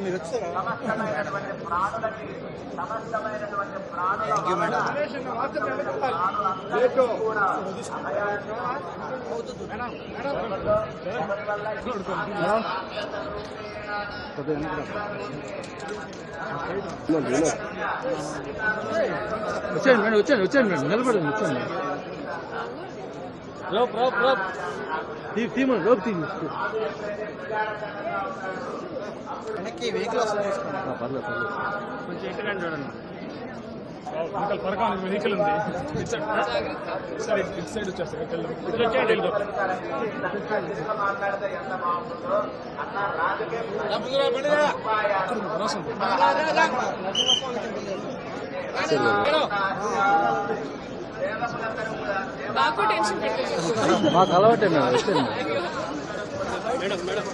మీరు వచ్చారా? వచ్చాను మేడం, వచ్చాను మేడం, నిలబడండి, వచ్చాను రోప్ రోప్ రోప్ తీమండి, రోప్ తీ వెనక్కి వెహికల్ వస్తుంది, పర్లేదు పర్లేదు, కొంచెం ఎక్కడ చూడండి. పరకానికి వెహికల్ ఉంది, ఇటు సైడ్ వచ్చేస్తారు. మాకు అలవాటే మేడం, వచ్చాను మేడం. మేడం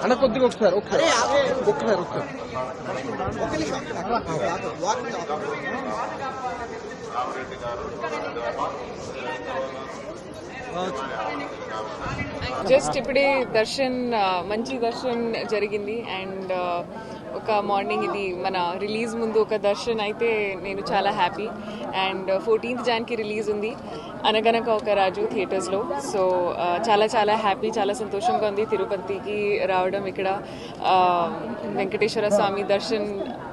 అన్న కొద్దిగా ఒకసారి జస్ట్ ఇప్పుడే మంచి దర్శన్ జరిగింది. అండ్ ఒక మార్నింగ్ ఇది మన రిలీజ్ ముందు ఒక దర్శన్ అయితే నేను చాలా happy. And 14th January release ఉంది అనగనక ఒక రాజు థియేటర్స్లో. సో చాలా చాలా హ్యాపీ, చాలా సంతోషంగా ఉంది తిరుపతికి రావడం. ఇక్కడ వెంకటేశ్వర స్వామి దర్శన్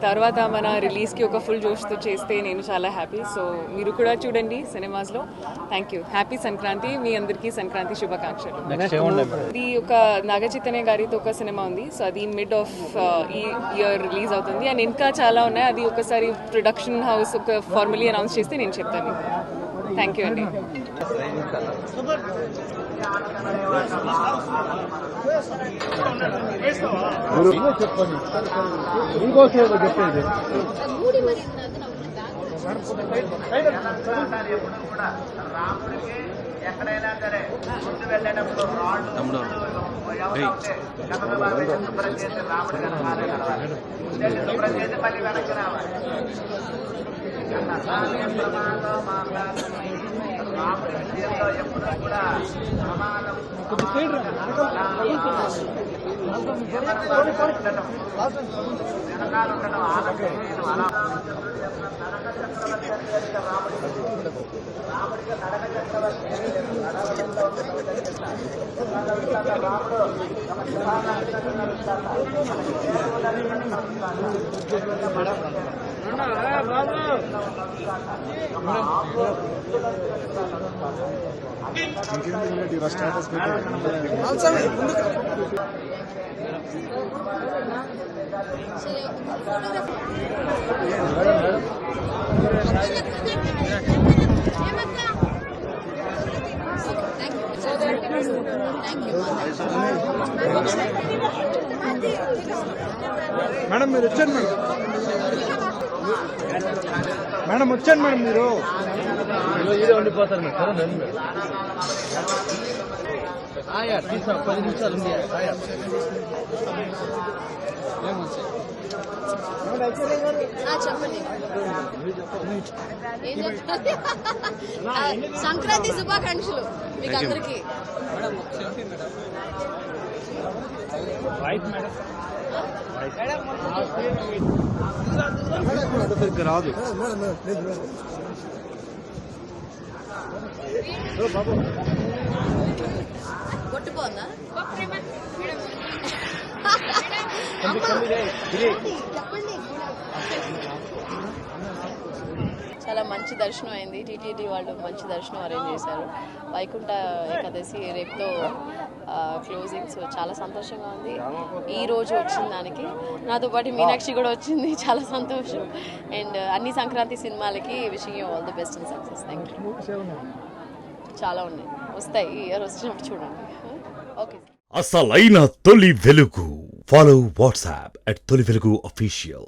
తర్వాత మన రిలీజ్కి ఒక ఫుల్ జోష్తో చేస్తే నేను చాలా హ్యాపీ. సో మీరు కూడా చూడండి సినిమాస్లో. Thank you. హ్యాపీ సంక్రాంతి, మీ అందరికీ సంక్రాంతి శుభాకాంక్షలు. ఇది ఒక నాగచైతన్య గారితో ఒక సినిమా ఉంది. సో అది మిడ్ ఆఫ్ ఈ ఇయర్ రిలీజ్ అవుతుంది. అండ్ ఇంకా చాలా ఉన్నాయి. అది ఒకసారి ప్రొడక్షన్ హౌస్ ఒక ఫార్మలీ అనౌన్స్ చేస్తే నేను చెప్తాను. థ్యాంక్ యూ అండి. ఎక్కడైనా సరే ముందు వెళ్ళేటప్పుడు రాళ్ళు శుభ్రం చేసి రాముడి శుభ్రం చేసి మళ్ళీ వెనక్కి రావాలి. రాముడి విషయంలో ఎప్పుడు కూడా ప్రమాదం వెనకాల ఉండడం ఆనందం. అలా రాముడికి నడక చక్రవర్తి రాముడు మేడం మీరు వచ్చాను మేడం వచ్చాను మేడం మీరు ఇదే ఉండిపోతారు మేడం. తీసా 10 నిమిషాలు ఉంది. చెప్పండి. సంక్రాంతి శుభాకాంక్షలు మీకు అందరికి. రాదు కొట్టుకోందా? చాలా మంచి దర్శనం అయింది. టీటీడీ వాళ్ళు మంచి దర్శనం అరేంజ్ చేశారు. వైకుంఠ ఏకాదశి రేపుతో క్లోజింగ్. సో చాలా సంతోషంగా ఉంది ఈ రోజు వచ్చిన దానికి. నాతో పాటు మీనాక్షి కూడా వచ్చింది, చాలా సంతోషం. అండ్ అన్ని సంక్రాంతి సినిమాలకి wishing you all the best and success. Thank you. చాలా ఉన్నాయి, వస్తాయి. ఈ ఇయర్ వచ్చినప్పుడు చూడండి. ఓకే. అసలైన తొలి వెలుగు. ఫాలో వాట్సాప్ @తొలి వెలుగు official.